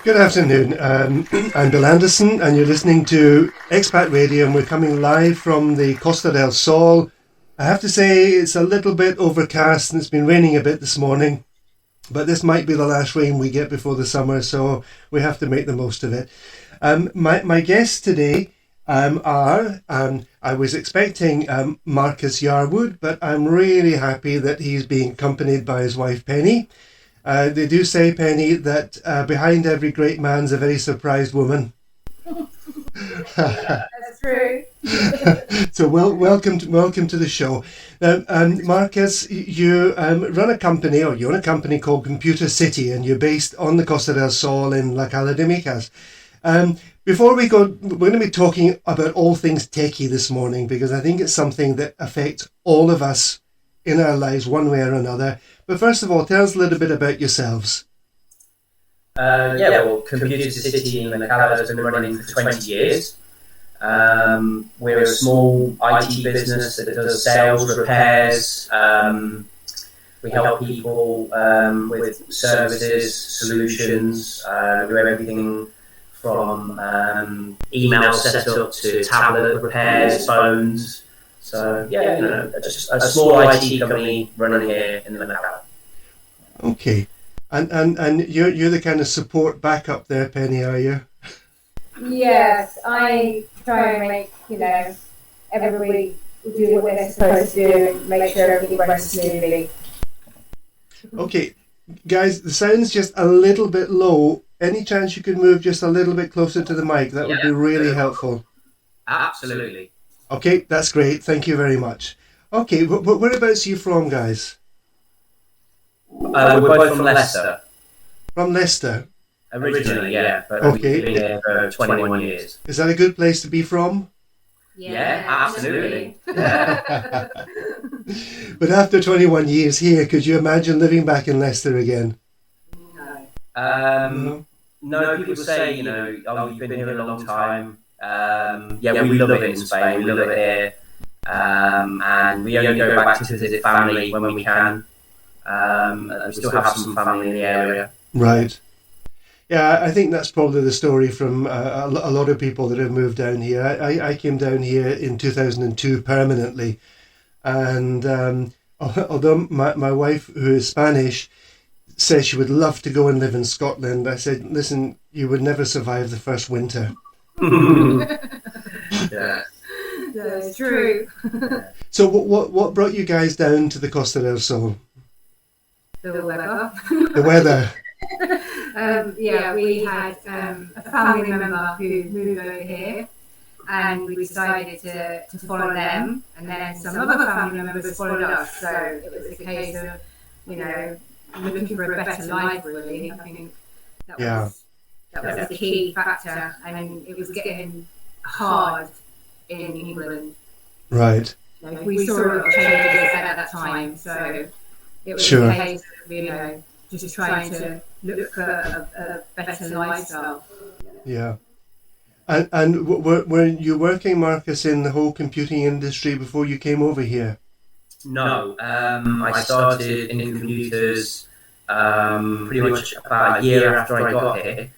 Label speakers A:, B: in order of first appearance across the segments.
A: Good afternoon. I'm Bill Anderson, and you're listening to Expat Radio, and we're coming live from the Costa del Sol. I have to say it's a little bit overcast, and it's been raining a bit this morning, but this might be the last rain we get before the summer, so we have to make the most of it. My guests today I was expecting Marcus Yarwood, but I'm really happy that he's being accompanied by his wife Penny. They do say, Penny, that behind every great man's a very surprised woman.
B: That's true.
A: So welcome to the show. Now, Marcus, you run a company, or you own a company called Computer City, and you're based on the Costa del Sol in La Cala de Micas. Before we go, we're going to be talking about all things techie this morning, because I think it's something that affects all of us in our lives one way or another. But first of all, tell us a little bit about yourselves.
C: Computer City in La Cala has been running for 20 years. We're a small IT business that does sales, repairs. We help people with services, solutions. We do everything from email setup to tablet repairs, phones. So just a small IT company running here in La Cala.
A: Okay, and you're the kind of support backup there, Penny, are you?
B: Yes, I try and make everybody do what they're supposed to do and make sure everything runs smoothly.
A: Okay, guys, the sound's just a little bit low. Any chance you could move just a little bit closer to the mic? That would be really helpful.
C: Absolutely.
A: Okay, that's great. Thank you very much. Okay, whereabouts are you from, guys?
C: We're both from Leicester.
A: From Leicester?
C: Originally, yeah. But
A: okay.
C: We've been here for 21 years.
A: Is that a good place to be from?
C: Yeah, absolutely.
A: But after 21 years here, could you imagine living back in Leicester again?
C: No. No, people say, you've been here a long time. We love it in Spain, we love it here. And we only go back to visit family when we can. And we still have some family in the area.
A: Right. Yeah, I think that's probably the story from a lot of people that have moved down here. I came down here in 2002 permanently. And although my wife, who is Spanish, says she would love to go and live in Scotland, I said, listen, you would never survive the first winter.
C: Yeah.
B: That's true.
A: So what brought you guys down to the Costa del Sol?
B: The weather.
A: The weather.
B: We had a family member who moved over here, and we decided to follow them, and then some other family members followed us. So it was a case of, looking for a better life, really. I think that was the key factor, and it was getting hard in England.
A: Right.
B: We saw a lot of changes at that time, so it was a case of, just trying to look for a better lifestyle.
A: Yeah. And were you working, Marcus, in the whole computing industry before you came over here?
C: No. I started in computers pretty much about a year after I got here.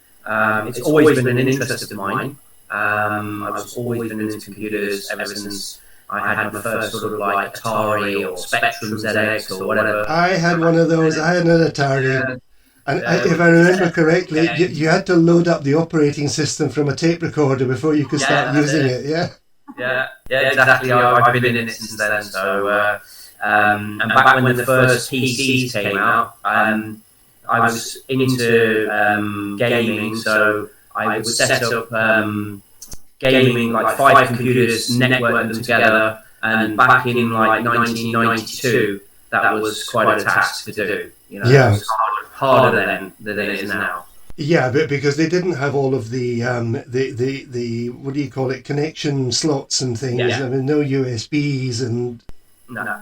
C: It's always been an interest of mine. I've always been into computers ever since I had my first sort of like Atari or Spectrum ZX or whatever.
A: I had one of those. I had an Atari. And if I remember correctly, you had to load up the operating system from a tape recorder before you could start using it, yeah?
C: Yeah, exactly. I've been in it since then. So, and back when the first PCs came out, I was into gaming, so I would set up gaming, like 5 computers, network them together, and back in like 1992, that was quite a task to do.
A: Yeah.
C: It was harder then than it is now.
A: Yeah, but because they didn't have all of the what do you call it, connection slots and things.
C: Yeah.
A: I mean, no USBs and.
C: No.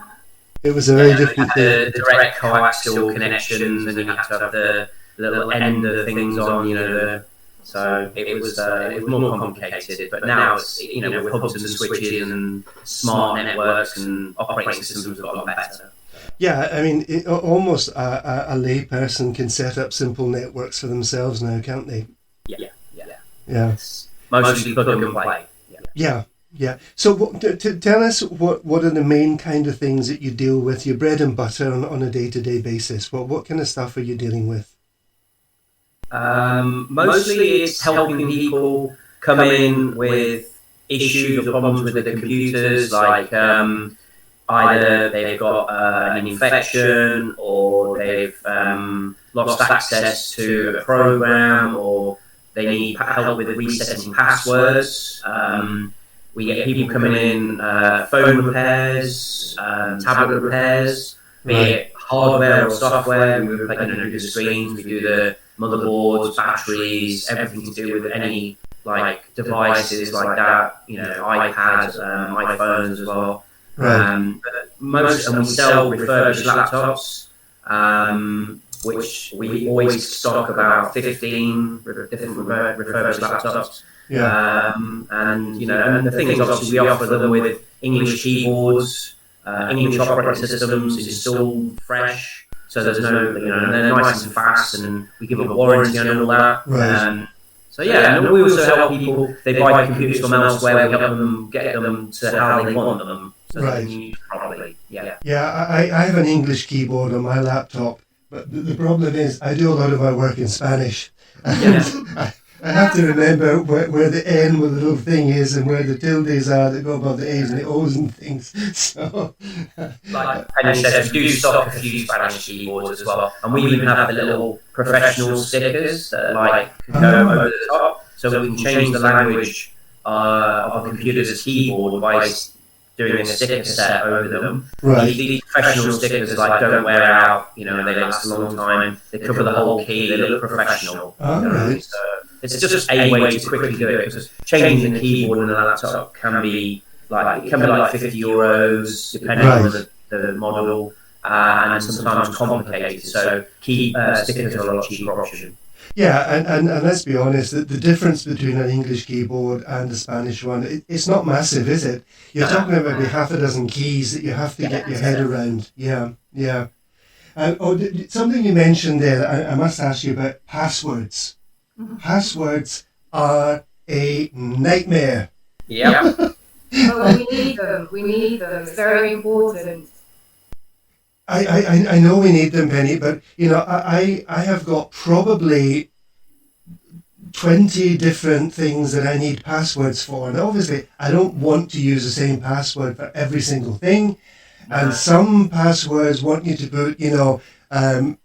A: It was a very different thing.
C: The direct coaxial connections, and you had to have the little end of things on, so it was more complicated. But now it's, with hubs and switches and smart networks and operating systems have got a lot better.
A: Yeah, I mean, almost a lay person can set up simple networks for themselves now, can't they?
C: Yeah.
A: Yeah.
C: It's mostly plug and play.
A: Yeah, yeah. So tell us what are the main kind of things that you deal with, your bread and butter on a day-to-day basis? What kind of stuff are you dealing with?
C: Mostly it's helping people come in with issues or problems with the computers, like either they've got an infection or they've lost access to a program or they need help with resetting passwords. We get people coming in, phone repairs, tablet repairs, be it hardware or software. We do the screens, we do the motherboards, batteries, everything to do with any like devices like that. iPads, iPhones as well.
A: Right.
C: And we sell refurbished laptops, which we always stock about 15 different refurbished laptops.
A: Yeah.
C: And the thing is, obviously, we offer them with English keyboards, English operating systems installed fresh, so there's no, they're nice and fast, and we give a warranty on all that.
A: Right.
C: And we also help people. They buy computers from elsewhere. We help them get them to how they want them, so they can use properly. Yeah.
A: Yeah, I have an English keyboard on my laptop, but the problem is I do a lot of my work in Spanish. I have to remember where the N with the little thing is and where the tildes are that go above the A's and the O's and things. So,
C: like Penny says, we do stock a few Spanish keyboards as well, and we even have the little professional stickers that go over the top, so we can change the language of a computer's keyboard by doing a sticker set over them.
A: Right.
C: These professional stickers don't wear out, they last a long time, they cover the whole key, they look professional.
A: Right.
C: So it's just a way to quickly do it, because changing the keyboard in a laptop can be like €50, depending on the model, and sometimes complicated. So stickers are a lot cheaper option.
A: Yeah, and let's be honest, the difference between an English keyboard and a Spanish one, it's not massive, is it? You're talking about maybe half a dozen keys that you have to get your head around. Yeah. Something you mentioned there, I must ask you about passwords. Mm-hmm. Passwords are a nightmare.
C: Yeah.
B: Well, we need them. It's very important.
A: I know we need them, Penny, but I have got probably 20 different things that I need passwords for, and obviously I don't want to use the same password for every single thing. And some passwords want you to put,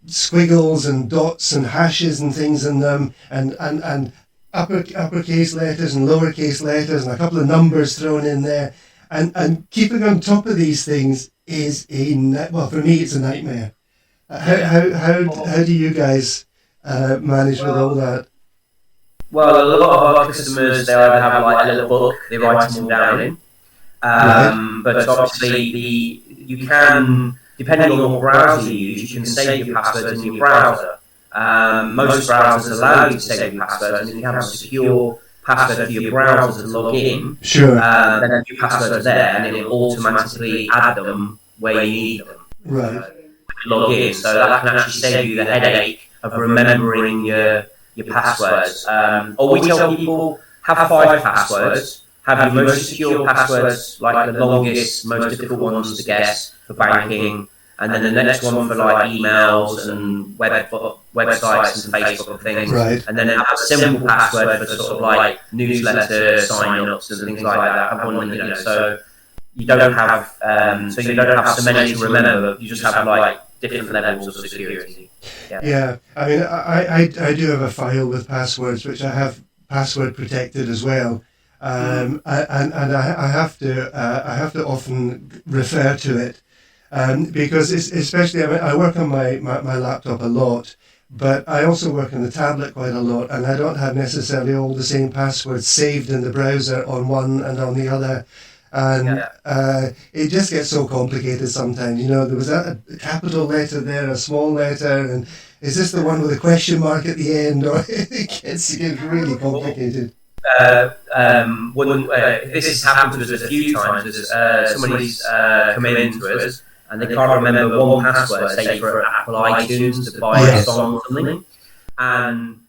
A: squiggles and dots and hashes and things in them, and uppercase letters and lowercase letters and a couple of numbers thrown in there, and keeping on top of these things is for me it's a nightmare. How do you guys manage with all that?
C: Well, a lot of our customers, they either have a little book they write them all down in, but obviously you can, depending on what browser you use, you can save your passwords in your browser. Most browsers allow you to save your passwords, and if you have a secure password for your browser to log in, then your passwords are there, and it will automatically add them where you need them.
A: Right.
C: Log in, so that can actually save you the headache of remembering your passwords. Or we tell people, have 5 passwords, have your most secure passwords, like the longest, most difficult ones to guess for banking, and then the next one for emails and websites and Facebook and things, and then have a simple password for sort of newsletter sign-ups and things like that. Have one, so you don't have so many to remember. You just have different levels of security.
A: Yeah. I mean, I do have a file with passwords which I have password protected as well, and I have to often refer to it. Because especially, I work on my laptop a lot, but I also work on the tablet quite a lot, and I don't have necessarily all the same passwords saved in the browser on one and on the other, and it just gets so complicated sometimes. There was a capital letter there, a small letter, and is this the one with a question mark at the end, or it gets really complicated.
C: This has happened to us a few times. Somebody's come in to us, and they can't remember one password, say for Apple iTunes to buy a song or something. And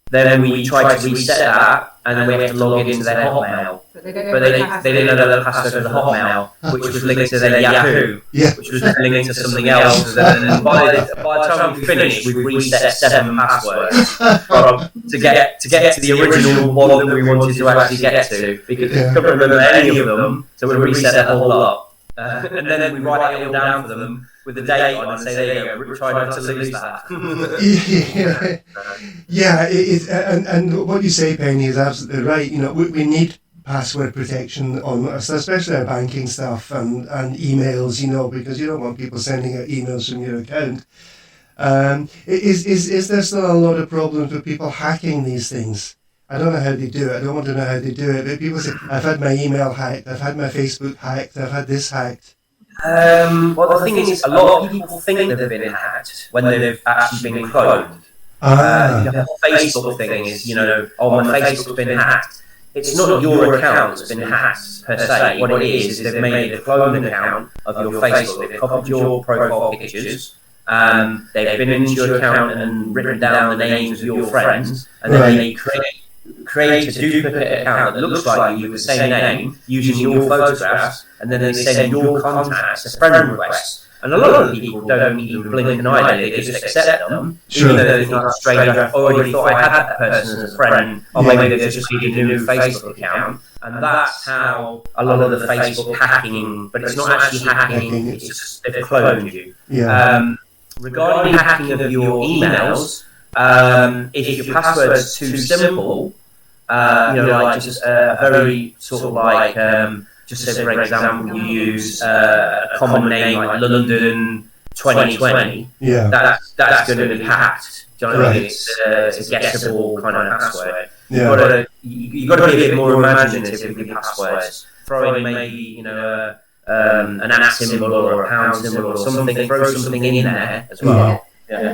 C: then we try to reset that, and then we have to log into their Hotmail. But they didn't know the password for the Hotmail, which was linked to their Yahoo, which was then linked to something else. And by the time we finished, we reset 7 passwords to get to the original one that we wanted to actually get to, because we couldn't remember any of them, so we reset the whole lot. And then we write it all down for them with the date on and say, there you go, try not to lose that.
A: And what you say, Penny, is absolutely right. You know, we need password protection on us, especially our banking stuff and emails, you know, because you don't want people sending out emails from your account. Is there still a lot of problems with people hacking these things? I don't know how they do it. I don't want to know how they do it. But people say, I've had my email hacked, I've had my Facebook hacked, I've had this hacked.
C: Well, the thing is, a lot of people think they've been hacked when they've actually been cloned. The whole Facebook thing is, you know, oh, my Facebook's been hacked. It's not your account that's been hacked per se. What it is they've made a cloned account of your Facebook. They've copied your profile pictures. They've been into your account and written down the names of your friends, and then they create a duplicate account that looks like you with the same name using your photographs, and then they send your contacts a friend request. And a lot of people don't even blink an eye, they just accept them, even though they're not strange. I've already thought I had that person as a friend, or maybe they've just made a new Facebook account. And that's how a lot of the Facebook hacking, but it's not actually hacking, it's just they've cloned you. Regarding hacking of your emails, if your password's too simple, you know, like just a very sort of like, just say for example, you use a common name like London 2020, that's going to be hacked. Do you know what I mean? It's a guessable kind of password. You've got to be a bit more imaginative with your passwords. Throw in maybe, you know, an at symbol or a pound symbol or something, throw something in there as well.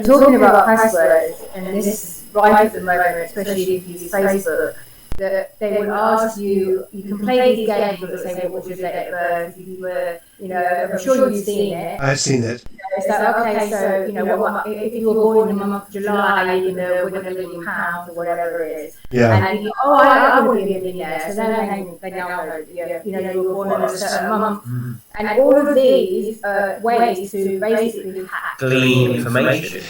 B: Talking about passwords, and this is right at the moment, especially if you use Facebook, that they would ask you, you can play these games where they say, what was your date of birth, if you were, you know, I'm sure you've seen it.
A: I've seen it.
B: Is that okay? So, you know, if you were born in the month of July, you know, with £1 million or whatever it is. And you go, oh, I would be in there. So then they know, you know, you were born in a certain month. And all of these ways to basically hack.
C: Glean information.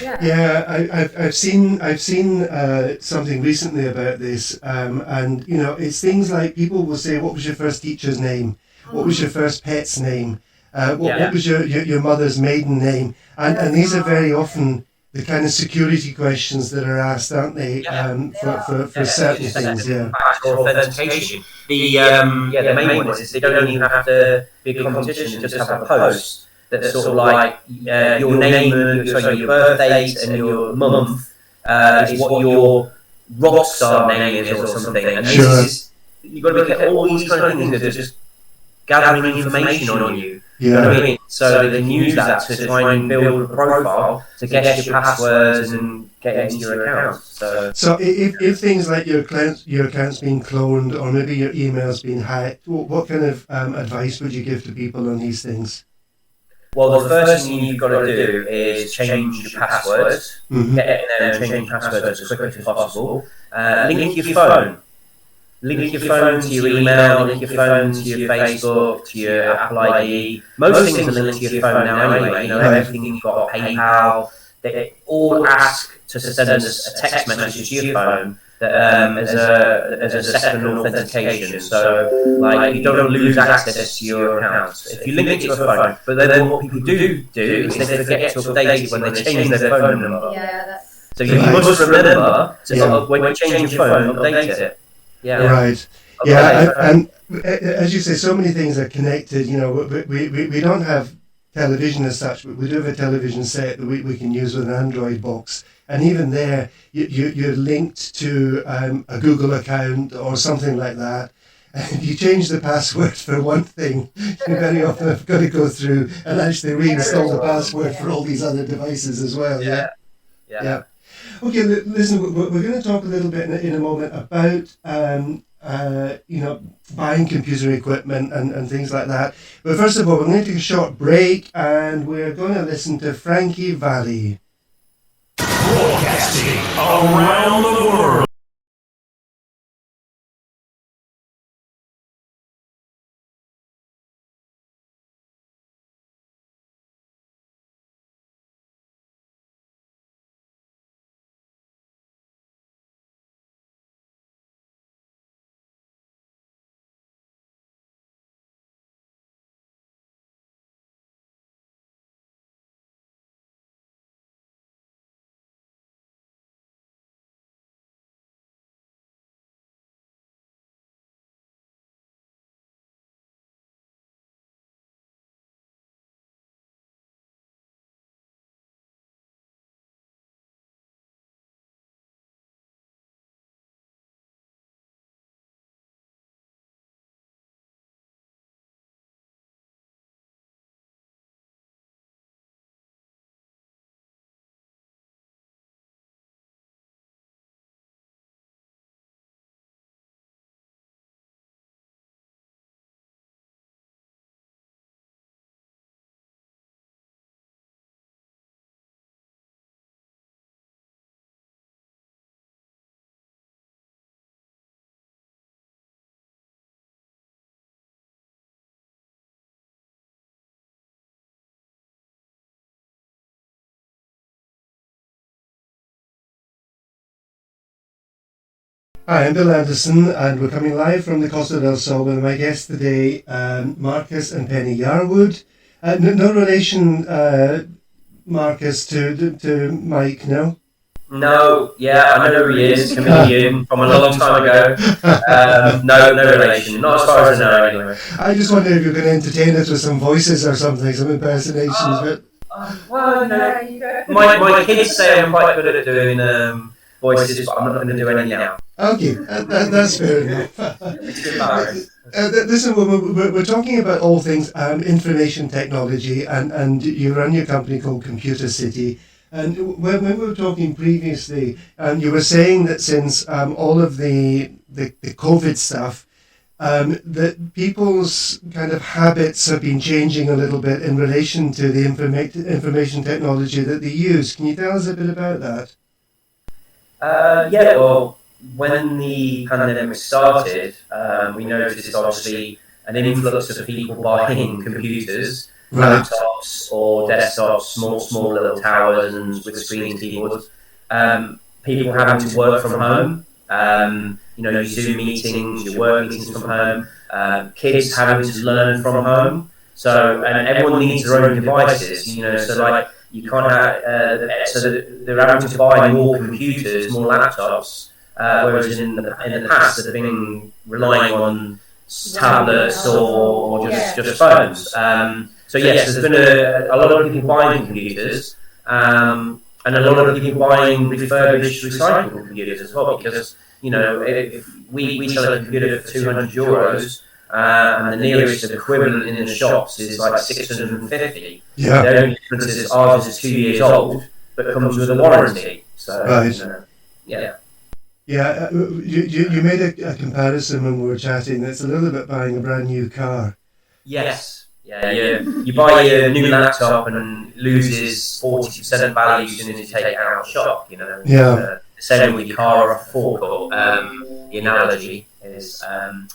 A: I've seen something recently about this, and you know, it's things like people will say, what was your first teacher's name? What was your first pet's name? What was your mother's maiden name? And these are very often the kind of security questions that are asked, aren't they? For certain things.
C: Authentication. The main one is they don't even have to be a competition. Just have a post that's sort of like your name, sorry, your birth date and your month is what your rock star name is or something. And you've got to look at all these kind of things that are just gathering information on you. You know what I mean? So they can use that to try and build a profile to guess your passwords and get into your account.
A: So if things like your account's being cloned or maybe your email's being hacked, what kind of advice would you give to people on these things?
C: Well, the first thing you've got to do is change your passwords. Get in there and change your passwords as quickly as possible. Link your phone. Link your phone to your email, link your phone to your Facebook, to your Apple ID. Most things are linked to your phone now anyway. You know, everything you've got, PayPal, they all ask to send us a text message to your phone that, as a second authentication. So, like, you don't lose access to your accounts if you link it to your phone. But then what people do is they forget to update it when they change their phone number. So you must remember to, when you change your phone, update it.
A: Right. And as you say, so many things are connected. You know, we don't have television as such, but we do have a television set that we can use with an Android box. And even there, you're linked to a Google account or something like that. And you change the password for one thing, you very often have got to go through and actually reinstall the password for all these other devices as well. Yeah. Okay, listen, we're going to talk a little bit in a moment about buying computer equipment and things like that. But first of all, we're going to take a short break, and we're going to listen to Frankie Valli.
D: Broadcasting around the world.
A: Hi, I'm Bill Anderson, and we're coming live from the Costa del Sol with my guests today, Marcus and Penny Yarwood. No relation, Marcus, to Mike, no?
C: No, yeah, I know who he is, comedian from a long time ago. No relation, not as far as I know anyway.
A: I just wondered if you're going to entertain us with some voices or something, some impersonations.
C: Well, my kids say I'm quite good at doing voices, but I'm not going to do any now.
A: Okay, that's fair enough. Listen, we're talking about all things information technology, and you run your company called Computer City. And when we were talking previously, you were saying that since all of the COVID stuff, that people's kind of habits have been changing a little bit in relation to the information technology that they use. Can you tell us a bit about that?
C: Yeah, well, when the pandemic started, we noticed obviously an influx of people buying computers, laptops or desktops, small little towers and with screens, keyboards. People having to work from home. Your Zoom meetings, your work meetings from home. Kids having to learn from home. So, and everyone needs their own devices. So like you can't have. So they're having to buy more computers, more laptops. Whereas in the past, they've been relying on tablets or just phones. So yes, there's been a lot of people buying computers, and a lot of people buying refurbished, recycled computers as well. Because if we sell a computer for €200, and the nearest equivalent in the shops is like 650.
A: Yeah.
C: The only difference is ours is 2 years old, but comes with a warranty. So
A: right.
C: Yeah.
A: Yeah, you made a comparison when we were chatting. It's a little bit buying a brand new car.
C: Yes. Yeah. You buy a new laptop and it loses 40% value as soon as you take it out of the shop.
A: Yeah.
C: Same with your car or a forecourt. The analogy is, and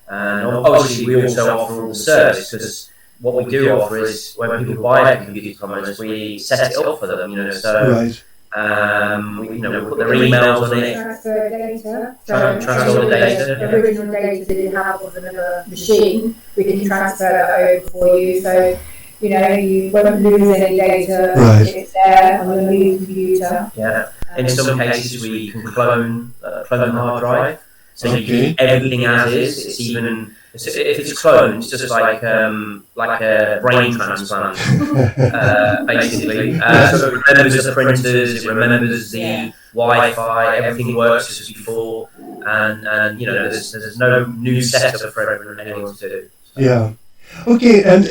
C: obviously we also offer all the service, because what we do offer is when people buy a computer from us, we set it up for them. So.
A: Right.
C: We put their emails on it.
B: Transfer data.
C: Transfer the data.
B: The original data that you have of another machine, we can transfer that over for you. So, you won't lose any data.
A: Right.
B: It's there on your new computer.
C: Yeah. In some cases, we can clone the hard drive, so you keep everything as is. It's even if it's cloned, it's just like a brain transplant, basically. So it remembers the printers, it remembers the Wi-Fi, everything works as before, and there's no new setup for anyone to do. So.
A: Yeah. Okay, and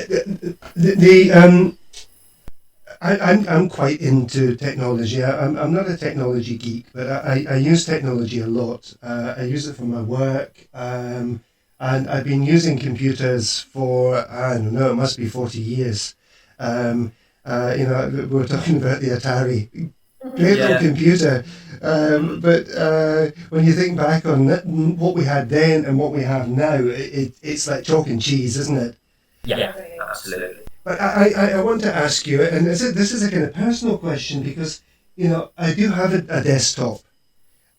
A: I'm quite into technology. I'm not a technology geek, but I use technology a lot. I use it for my work, and I've been using computers for, I don't know, it must be 40 years. We were talking about the Atari. Great little computer, but when you think back on what we had then and what we have now, it's like chalk and cheese, isn't it?
C: Yeah, absolutely.
A: But I want to ask you, and this is a kind of personal question, because I do have a desktop.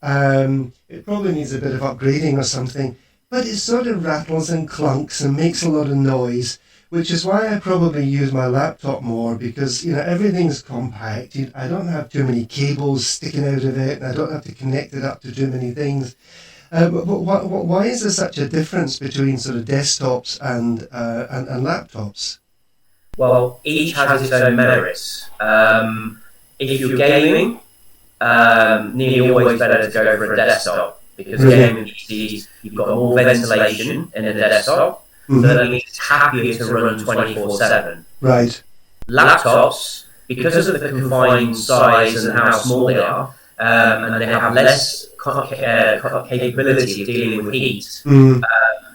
A: It probably needs a bit of upgrading or something, but it sort of rattles and clunks and makes a lot of noise, which is why I probably use my laptop more, because everything's compact. I don't have too many cables sticking out of it, and I don't have to connect it up to too many things. But why is there such a difference between sort of desktops and laptops?
C: Well, each has its own merits. If you're gaming, nearly always better to go for a desktop, because gaming PCs, you've got more ventilation in a desktop, so that means it's happier to run 24/7.
A: Right.
C: Laptops, because of the confined size and how small they are, and they have less capability of dealing with heat,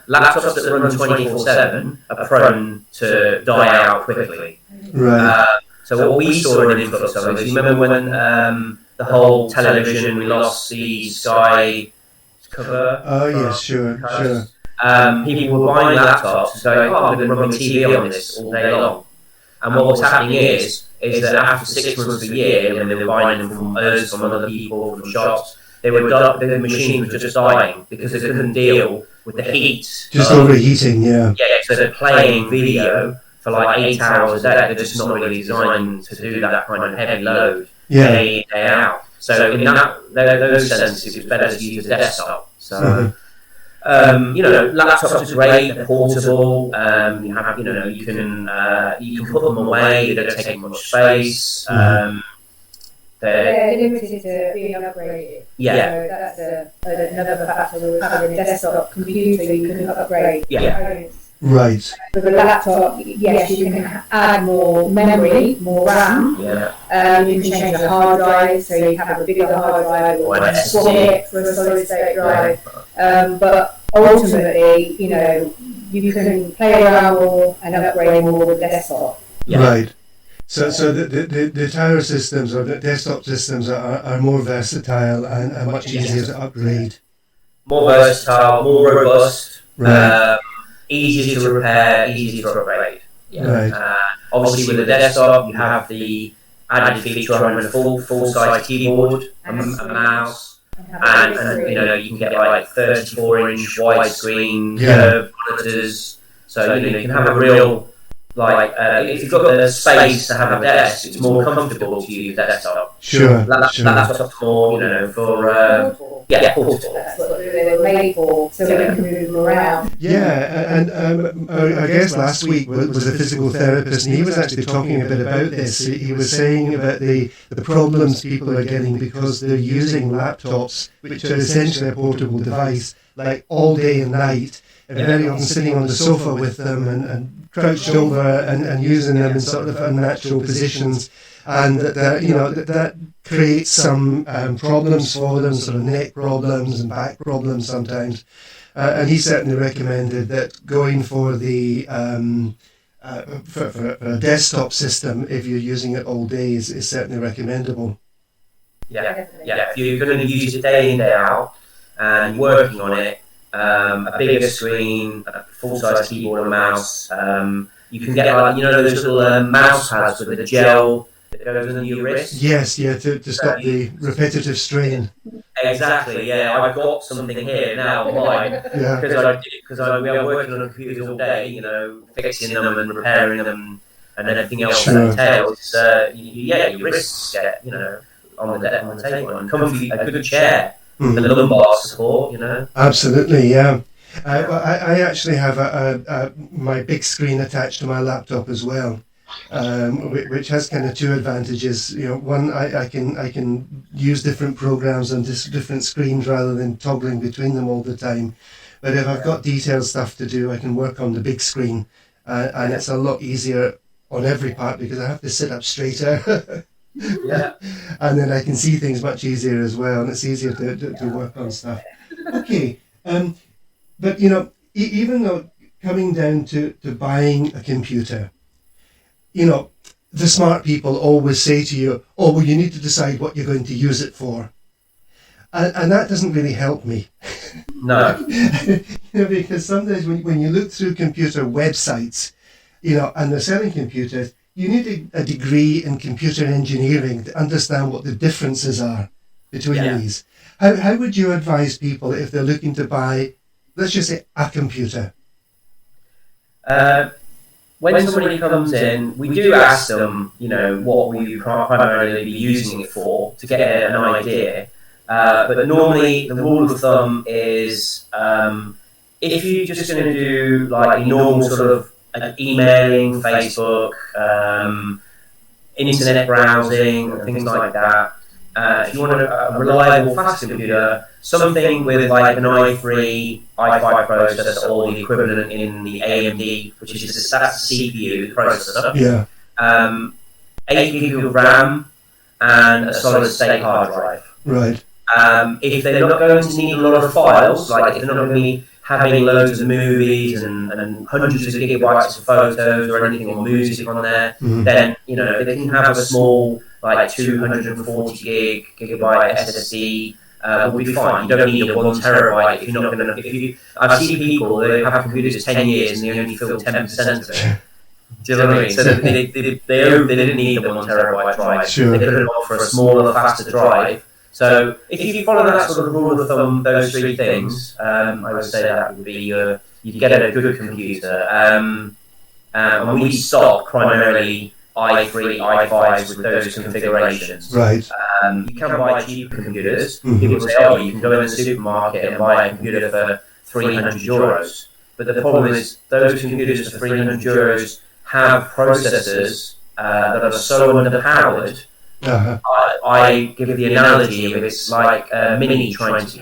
C: laptops that run 24/7 are prone to die out quickly.
A: Right.
C: So what we saw in influx of is, you remember when the whole television, we lost the Sky cover?
A: Oh yes, sure.
C: People were buying laptops and saying, I'm going to run my TV on this all day long. And what was happening is that after 6 months of the year, when they were buying them from us, from other people, from shops, the machines were just dying because they couldn't deal with the heat.
A: Just overheating, yeah.
C: Yeah, so they're playing video for like 8 hours a day. They're just not really designed to do that kind of heavy load day in, day out. So in those senses, it's better to use a desktop. So, laptops are great, they're portable. You can put them away, they don't take much space.
B: They're limited to being upgraded.
C: Yeah.
B: So that's another factor with having a desktop computer. You can upgrade components.
A: Right.
B: With a laptop, yes, you can add more memory, more RAM.
C: Yeah.
B: You can change the hard drive, so you have a bigger hard drive or swap it for a solid state drive. But ultimately, you can play around more and upgrade more with desktop.
C: Yeah.
A: Right. So the tower systems or the desktop systems are more versatile and much easier to upgrade.
C: More versatile, more robust.
A: Right.
C: Easier to repair, easier to upgrade.
A: Right.
C: Obviously, with the desktop, you have the added feature of having a full-size keyboard, a mouse, and you can get like 34-inch widescreen curved monitors. So you can have a real if you've got the space to have a desk, it's more comfortable to use desktop.
A: Sure.
C: Laptop's more, for portable.
B: That's what they were made for, so we can move them around.
A: Yeah, and I guess last week was a physical therapist, and he was actually talking a bit about this. He was saying about the problems people are getting because they're using laptops, which are essentially a portable device, like all day and night, and very often sitting on the sofa with them and crouched over and using them in sort of unnatural positions, and that creates some problems for them, sort of neck problems and back problems sometimes. And he certainly recommended that going for the for a desktop system, if you're using it all day, is certainly recommendable.
C: Yeah. If you're going to use it day in, day out, and working on it, a bigger screen, a full-size keyboard and mouse. You can get those little mouse pads with the gel that goes under your wrist.
A: Yes, to stop the repetitive strain.
C: Exactly. Yeah, I've got something here now online because we are working on computers all day. Fixing them and repairing them and everything else that entails. Your wrists get on the table and comfy, a good chair. The lumbar support,
A: Absolutely, yeah. I actually have my big screen attached to my laptop as well, which has kind of two advantages. One, I can use different programs on different screens rather than toggling between them all the time. But if I've got detailed stuff to do, I can work on the big screen, and it's a lot easier on every part because I have to sit up straighter.
C: Yeah.
A: And then I can see things much easier as well, and it's easier to work on stuff. Okay, but even though coming down to buying a computer, the smart people always say to you, oh, well, you need to decide what you're going to use it for. And that doesn't really help me.
C: No.
A: Because sometimes when you look through computer websites, and they're selling computers, you need a degree in computer engineering to understand what the differences are between these. How would you advise people if they're looking to buy, let's just say, a computer?
C: When somebody comes in, we do ask them, what will you primarily be using it for to get an idea. But normally the rule of thumb is if you're just going to do like normal sort of emailing, Facebook, internet browsing, and things like that. If you want a reliable, fast computer, something with like an i3, i5 processor, or the equivalent in the AMD, which is that's the CPU, the processor.
A: Yeah.
C: 8 gig of RAM and a solid state hard drive.
A: Right.
C: If they're not going to need a lot of files, like if they're not going to be having loads of movies and hundreds of gigabytes of photos or anything or music on there, then they can have a small like 240 gigabyte SSD. Will be fine. You don't need a 1 terabyte if you're not going to. I've seen people that have computers 10 years and they only fill 10% of it. Do you know what I mean? So they didn't need the 1 terabyte drive.
A: Sure.
C: They could have gone for a smaller, faster drive. So if you follow that sort of rule of thumb, those three things, I would say that would be you'd get a good computer. And we stock primarily i3, i5s with those configurations.
A: Right.
C: You can buy cheap computers. People say, oh, you can go in the supermarket and buy a computer for €300. But the problem is those computers for €300 have processors that are so underpowered.
A: Uh-huh.
C: I give the analogy of it's like a mini trying to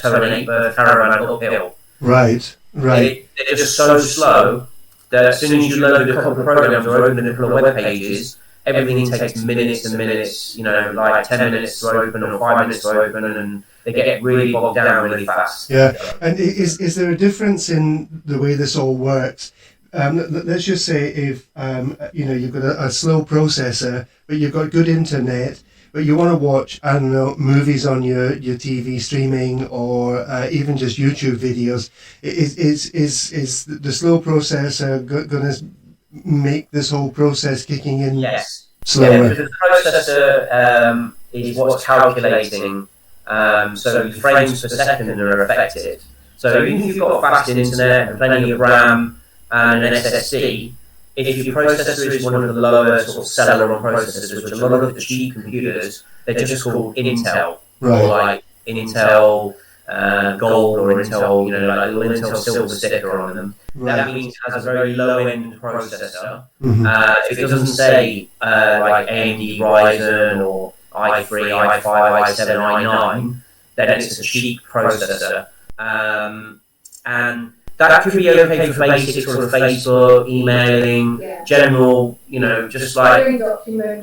C: tow an 8-berth caravan uphill.
A: Right.
C: They're just so slow that as soon as you load a couple of programs or open a couple of web pages, everything takes minutes and minutes, like 10 minutes to open or 5 minutes to open, and they get really bogged down really fast.
A: Yeah. And is there a difference in the way this all works? Let's just say if you've got a slow processor, but you've got good internet, but you want to watch, I don't know, movies on your TV streaming or even just YouTube videos. Is the slow processor going to make this whole process kicking in?
C: Yes.
A: Slower?
C: Yeah, because the processor is what's calculating, so the frames per second are affected. So even if you've got fast internet and plenty of RAM and an SSD, if your processor is one of the lower sort of Celeron processors, which a lot of the cheap computers, they're just called Intel,
A: Right.
C: or like Intel Gold or Intel, like a little Intel silver sticker on them.
A: Right.
C: That means it has a very low-end processor.
A: Mm-hmm.
C: If it doesn't say like AMD Ryzen or i3, i5, i7, i9, then it's a cheap processor. And that could be okay for basic sort of Facebook, emailing, general, just like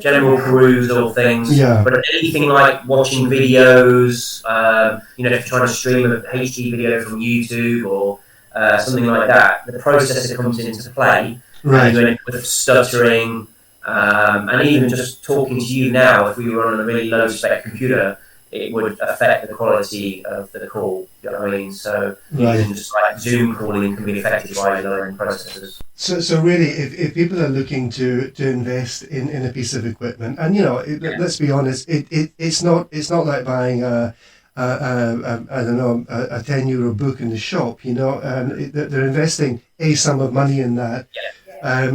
C: general perusal things.
A: Yeah.
C: But anything like watching videos, if you're trying to stream a HD video from YouTube or something like that, the processor comes into play.
A: Right.
C: And you end up with stuttering, and even just talking to you now, if we were on a really low spec computer, it would affect the quality of the call. You know what I mean? So even just like Zoom calling can be affected by low-end processors.
A: So really, if people are looking to invest in a piece of equipment, and let's be honest, it's not like buying a €10 book in the shop. They're investing a sum of money in that.
C: Yeah.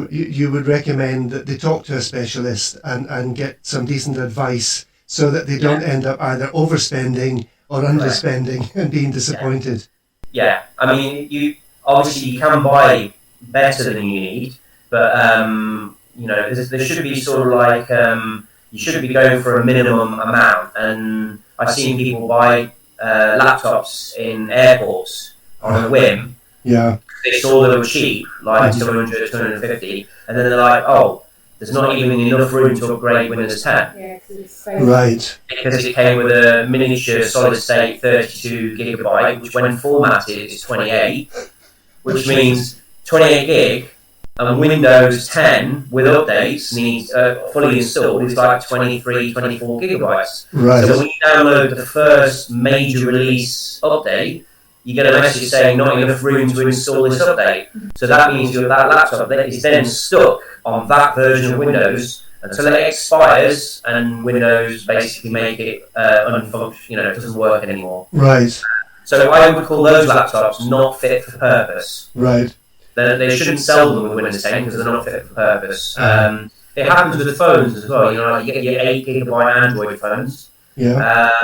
A: You would recommend that they talk to a specialist and get some decent advice, so that they don't end up either overspending or underspending and being disappointed.
C: Yeah, I mean, you can buy better than you need, but there should be sort of like you shouldn't be going for a minimum amount. And I've seen people buy laptops in airports on a whim,
A: Yeah.
C: They saw they were cheap, like 200, 250, and then they're like, oh, there's not even enough room to upgrade Windows 10.
B: Yeah, 'cause it's
A: Right.
C: Because it came with a miniature solid state 32 gigabyte, which when formatted is 28, which means 28 gig and Windows 10 with updates needs fully installed is like 23, 24 gigabytes.
A: Right.
C: So when you download the first major release update, you get a message saying not enough room to install this update. So that means that laptop is then stuck on that version of Windows until it expires and Windows basically make it unfunctional, it doesn't work anymore.
A: Right.
C: So I would call those laptops not fit for purpose.
A: Right.
C: They shouldn't sell them with Windows 10 because they're not fit for purpose. It happens with phones as well. Like you get your 8 gigabyte Android phones.
A: Yeah.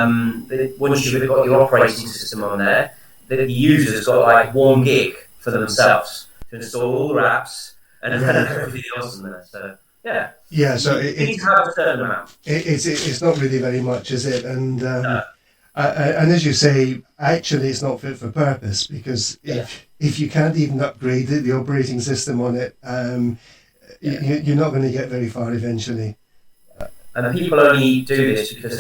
C: Once you've got your operating system on there, the user's got like 1 gig for themselves to install all the apps and everything else in there. So yeah.
A: Yeah. So
C: you need to have a certain amount.
A: It's not really very much, is it? And and as you say, actually, it's not fit for purpose because if you can't even upgrade the operating system on it, you're not going to get very far eventually.
C: And people only do this because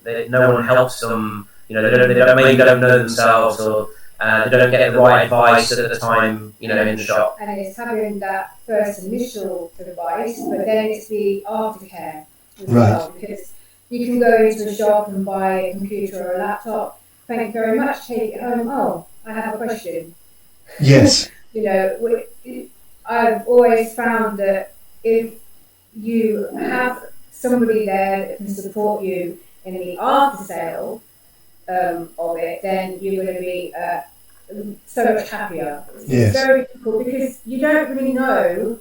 C: they no one helps them. They maybe don't know themselves, or they don't get the right advice at the time. In the shop.
B: And it's having that first initial advice, but then it's the aftercare as well, because you can go into a shop and buy a computer or a laptop. Thank you very much. Take it home. Oh, I have a question.
A: Yes.
B: I've always found that if you have somebody there that can support you in the after sale of it, then you're going to be so much happier.
A: Yes.
B: It's very difficult because you don't really know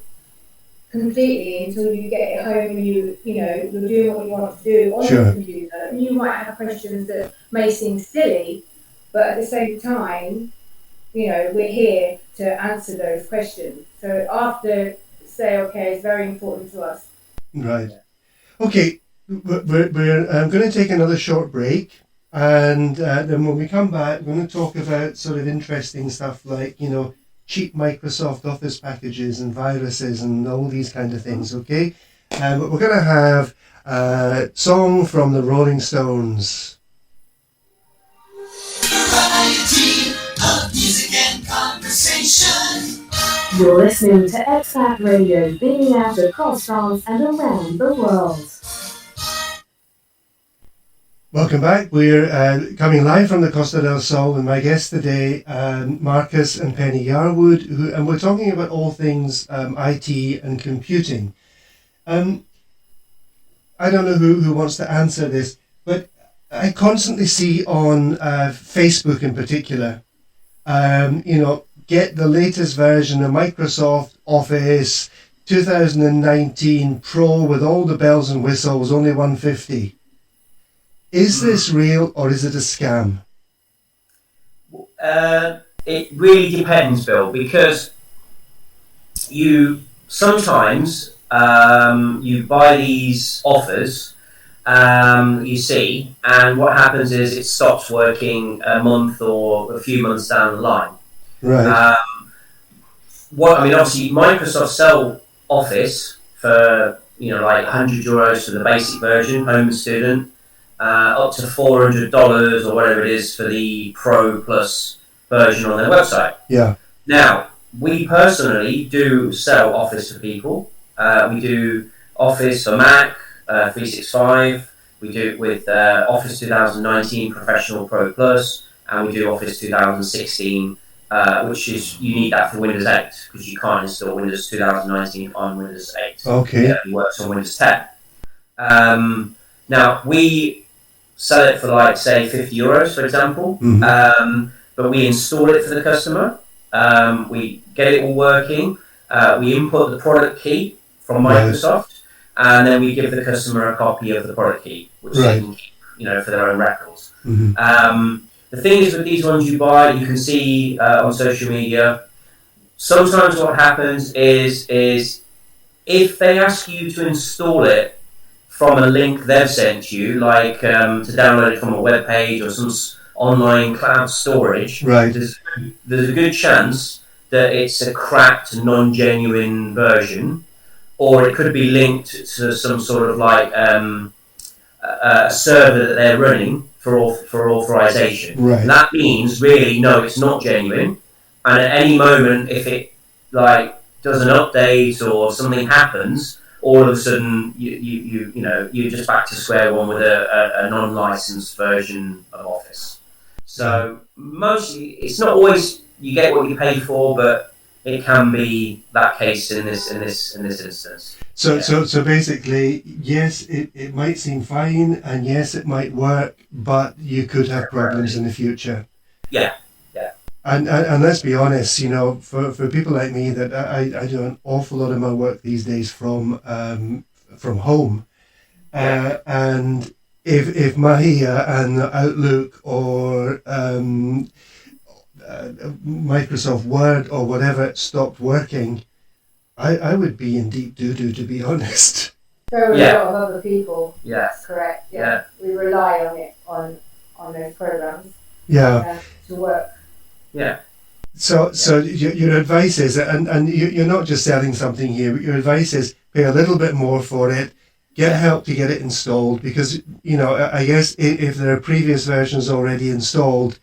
B: completely until you get it home and you're doing what you want to do on the computer. And you might have questions that may seem silly, but at the same time, we're here to answer those questions. So after sale care is very important to us.
A: Right. Okay, we're going to take another short break, and then when we come back, we're going to talk about sort of interesting stuff like, cheap Microsoft Office packages and viruses and all these kind of things, okay? But we're going to have a song from the Rolling Stones.
E: Variety of music and conversation.
F: You're listening to Expat Radio, beaming out across France and around the world.
A: Welcome back. We're coming live from the Costa del Sol, and my guests today, Marcus and Penny Yarwood, and we're talking about all things IT and computing. I don't know who wants to answer this, but I constantly see on Facebook in particular, get the latest version of Microsoft Office 2019 Pro with all the bells and whistles, only $150. Is this real or is it a scam?
C: It really depends, Bill, because you sometimes you buy these offers, you see, and what happens is it stops working a month or a few months down the line.
A: Right.
C: Obviously, Microsoft sell Office for like €100 for the basic version, home and student, up to $400 or whatever it is for the Pro Plus version on their website.
A: Yeah.
C: Now, we personally do sell Office for people. We do Office for Mac, 365. We do it with Office 2019 Professional Pro Plus, and we do Office 2016. Which is, you need that for Windows 8 because you can't install Windows 2019 on Windows 8.
A: Okay.
C: It works on Windows 10. Now, we sell it for like, say, €50, for example, but we install it for the customer. We get it all working. We input the product key from Microsoft, and then we give the customer a copy of the product key, which they can keep, for their own records. The thing is with these ones you buy, you can see on social media, sometimes what happens is if they ask you to install it from a link they've sent you, like to download it from a web page or some online cloud storage,
A: Right.
C: there's a good chance that it's a cracked, non-genuine version, or it could be linked to some sort of like server that they're running for authorization.
A: Right.
C: And that means really, no, it's not genuine. And at any moment, if it like does an update or something happens, all of a sudden you're just back to square one with a non-licensed version of Office. So mostly, it's not always you get what you pay for, but it can be that case in this instance.
A: So basically, yes, it might seem fine, and yes, it might work, but you could have problems in the future.
C: Yeah.
A: And let's be honest, for people like me, that I do an awful lot of my work these days from home, and if my an Outlook or Microsoft Word or whatever stopped working, I would be in deep doo-doo, to be honest.
B: So a
C: Yeah.
B: lot of other people.
C: Yeah.
B: That's correct.
C: Yeah.
B: We rely on it on those programs
A: Yeah.
B: to work.
C: Yeah.
A: So your advice is, and you're not just selling something here, but your advice is pay a little bit more for it, get help to get it installed, because, I guess if there are previous versions already installed,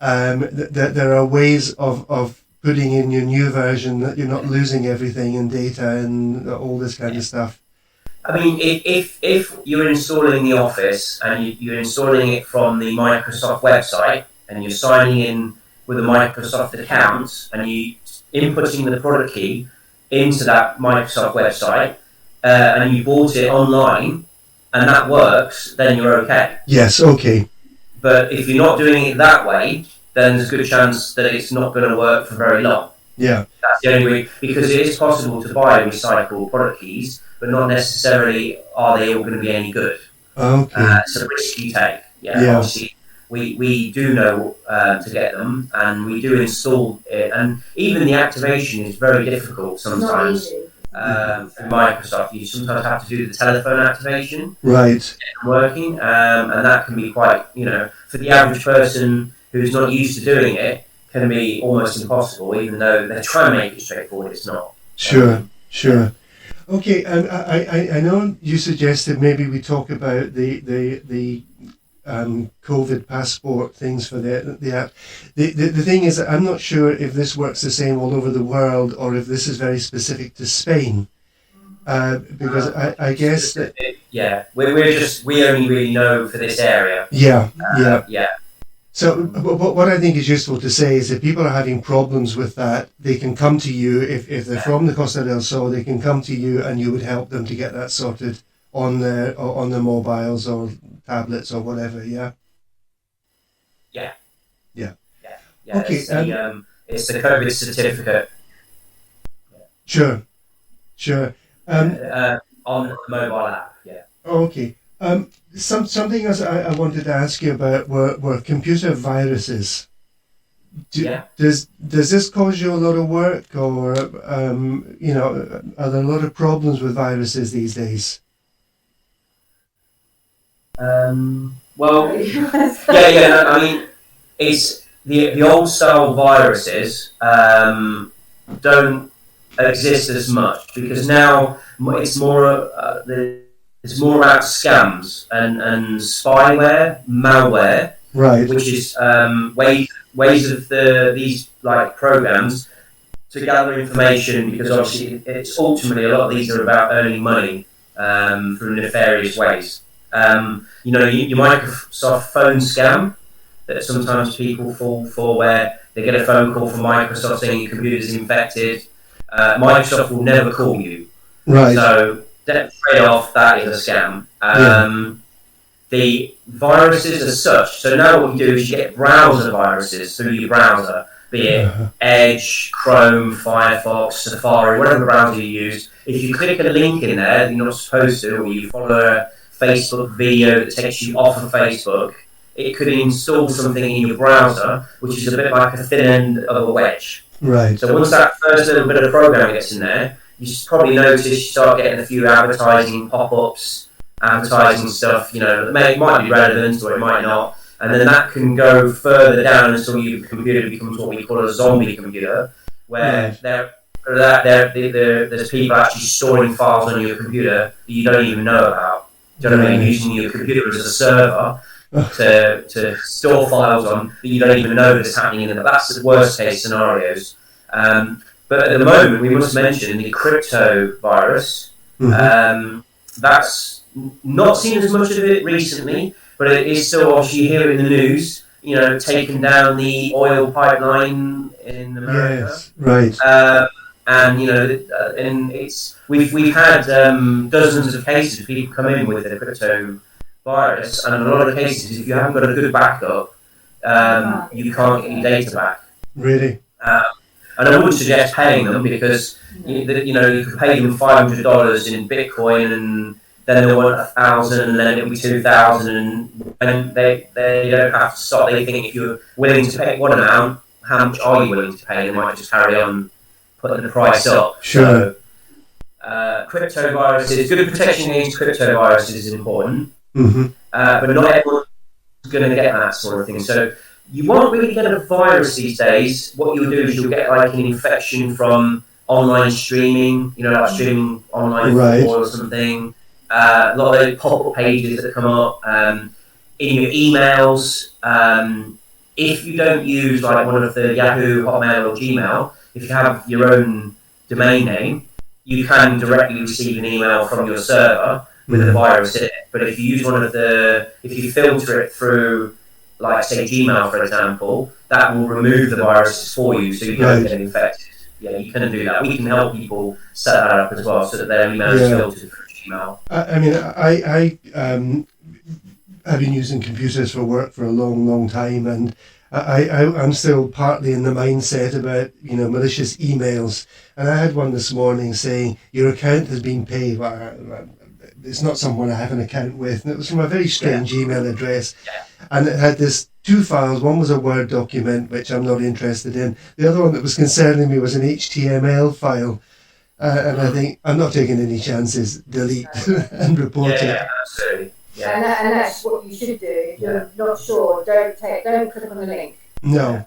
A: there are ways of putting in your new version that you're not losing everything in data and all this kind of stuff.
C: I mean, if you're installing the Office and you're installing it from the Microsoft website and you're signing in with a Microsoft account and you inputting the product key into that Microsoft website and you bought it online and that works, then you're okay.
A: Yes, okay.
C: But if you're not doing it that way, then there's a good chance that it's not going to work for very long.
A: Yeah.
C: That's the only way, because it is possible to buy recyclable product keys, but not necessarily are they all going to be any good.
A: Okay.
C: It's a risk you take.
A: Yeah.
C: Obviously, we do know to get them, and we do install it, and even the activation is very difficult
B: It's not
C: sometimes.
B: easy.
C: For Microsoft, you sometimes have to do the telephone activation
A: Right.
C: working, and that can be quite, for the average person who's not used to doing it, can be almost impossible, even though they're trying to make it straightforward, it's not.
A: Sure. Okay, and I know you suggested maybe we talk about the COVID passport things for the app. The thing is that I'm not sure if this works the same all over the world or if this is very specific to Spain. Because I guess that...
C: Yeah, we only really know for this area.
A: Yeah.
C: Yeah.
A: So what I think is useful to say is if people are having problems with that, they can come to you. If they're from the Costa del Sol, they can come to you and you would help them to get that sorted on their mobiles or tablets or whatever, yeah?
C: Yeah.
A: Okay,
C: it's the COVID certificate
A: Sure.
C: on the mobile app, yeah.
A: Okay. Something else I wanted to ask you about were computer viruses. Does this cause you a lot of work, or are there a lot of problems with viruses these days?
C: Well, yeah. I mean, it's the old style viruses don't exist as much because now it's more it's more about scams and spyware, malware,
A: Right.
C: which is ways of these like programs to gather information, because obviously it's ultimately a lot of these are about earning money through nefarious ways. Your Microsoft phone scam that sometimes people fall for, where they get a phone call from Microsoft saying your computer's infected. Microsoft will never call you.
A: Right.
C: So straight off, that is a scam. The viruses as such, so now what you do is you get browser viruses through your browser, be it Edge, Chrome, Firefox, Safari, whatever browser you use. If you click a link in there you're not supposed to, or you follow a Facebook video that takes you off of Facebook, it could install something in your browser which is a bit like a thin end of a wedge.
A: Right.
C: So once that first little bit of program gets in there, you probably notice you start getting a few advertising pop-ups, advertising stuff, that might be relevant or it might not. and then that can go further down until your computer becomes what we call a zombie computer, where there's people actually storing files on your computer that you don't even know about. Do you know what I mean? Using your computer as a server to store files on that you don't even know that's happening in them. That's the worst case scenarios. But at the moment, we must mention the crypto virus. That's not seen as much of it recently, but it is still obviously here in the news. You know, taking down the oil pipeline in America.
A: Yes, right.
C: And you know, and we've had dozens of cases of people come in with the crypto virus, and in a lot of cases, if you haven't got a good backup, you can't get your data back.
A: Really?
C: And I wouldn't suggest paying them because you could pay them $500 in Bitcoin, and then they'll want 1,000, and then it'll be 2,000, and they don't have to stop. They think if you're willing to pay one amount, how much are you willing to pay? They might just carry on putting the price up.
A: Sure.
C: So, crypto viruses, good protection against crypto viruses is important, but not everyone's going to get that sort of thing. So you won't really get a virus these days. What you'll do is you'll get like an infection from online streaming, like streaming online football or something. A lot of those pop-up pages that come up in your emails. If you don't use like one of the Yahoo, Hotmail, or Gmail, if you have your own domain name, you can directly receive an email from your server with a virus in it. But if you use if you filter it through, like say Gmail, for example, that will remove the viruses for you, so you don't get infected. Yeah, you can do that. We can help people set that up as well, so that their email is filtered through Gmail.
A: I mean, I've been using computers for work for a long, long time, and I'm still partly in the mindset about, malicious emails. And I had one this morning saying, your account has been paid. Well, it's not someone I have an account with. And it was from a very strange email address.
C: Yeah.
A: And it had two files. One was a Word document, which I'm not interested in. The other one that was concerning me was an HTML file. And I think, I'm not taking any chances. Delete and report it.
C: Yeah, absolutely. Yeah.
B: And that's what you should do. If you're not sure, don't click on the link.
A: No.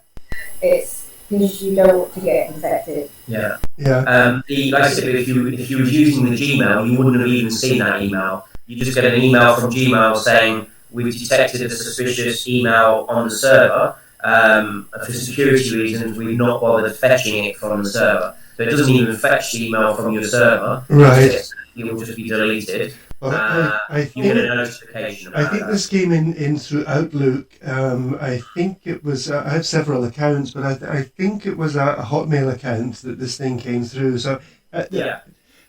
B: It's because you don't want to get infected.
C: Yeah.
A: Yeah.
C: Like I said, if you were using the Gmail, you wouldn't have even seen that email. You just get an email from Gmail saying, we've detected a suspicious email on the server. For security reasons, we've not bothered fetching it from the server. So it doesn't even fetch the email from your server.
A: Right.
C: It will just be deleted.
A: Well,
C: you get a notification about
A: I think this came in through Outlook. I think it was, I have several accounts, but I think it was a Hotmail account that this thing came through. So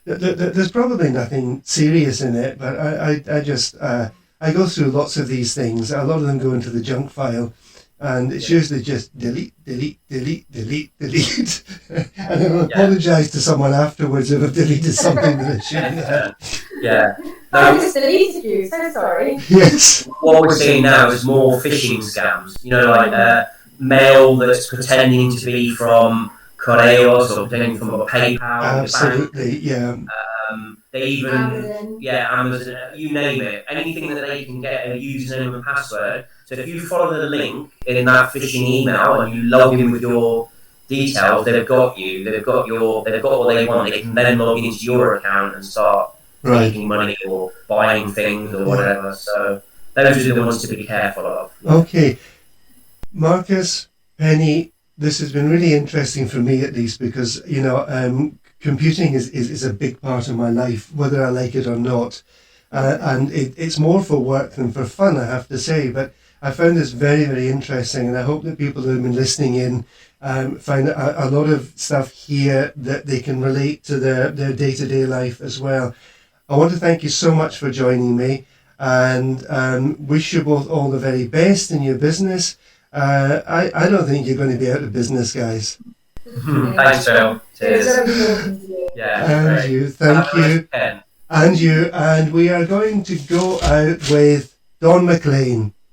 A: there's probably nothing serious in it, but I just, I go through lots of these things. A lot of them go into the junk file. And it's usually just delete. And I'll apologise to someone afterwards if I've deleted something that I shouldn't have.
C: Yeah.
B: I just deleted you, so sorry.
A: Yes.
C: What we're seeing now is more phishing scams. Like mail that's pretending to be from Correos or pretending from a PayPal.
A: Absolutely, yeah.
C: They even, Amazon, you name it. Anything that they can get a username and password. So if you follow the link in that phishing email and you log in with your details, they've got you. They've got what they want. They can then log into your account and start making money or buying things or whatever. So those are the ones to be careful of.
A: Okay, Marcus, Penny, this has been really interesting for me at least because computing is a big part of my life, whether I like it or not, and it's more for work than for fun, I have to say. But I found this very, very interesting, and I hope that people who have been listening in find a lot of stuff here that they can relate to their day-to-day life as well. I want to thank you so much for joining me, and wish you both all the very best in your business. I don't think you're going to be out of business, guys.
C: Thanks, Phil. Cheers.
A: Yeah, and you, thank you. And you, and we are going to go out with Don McLean.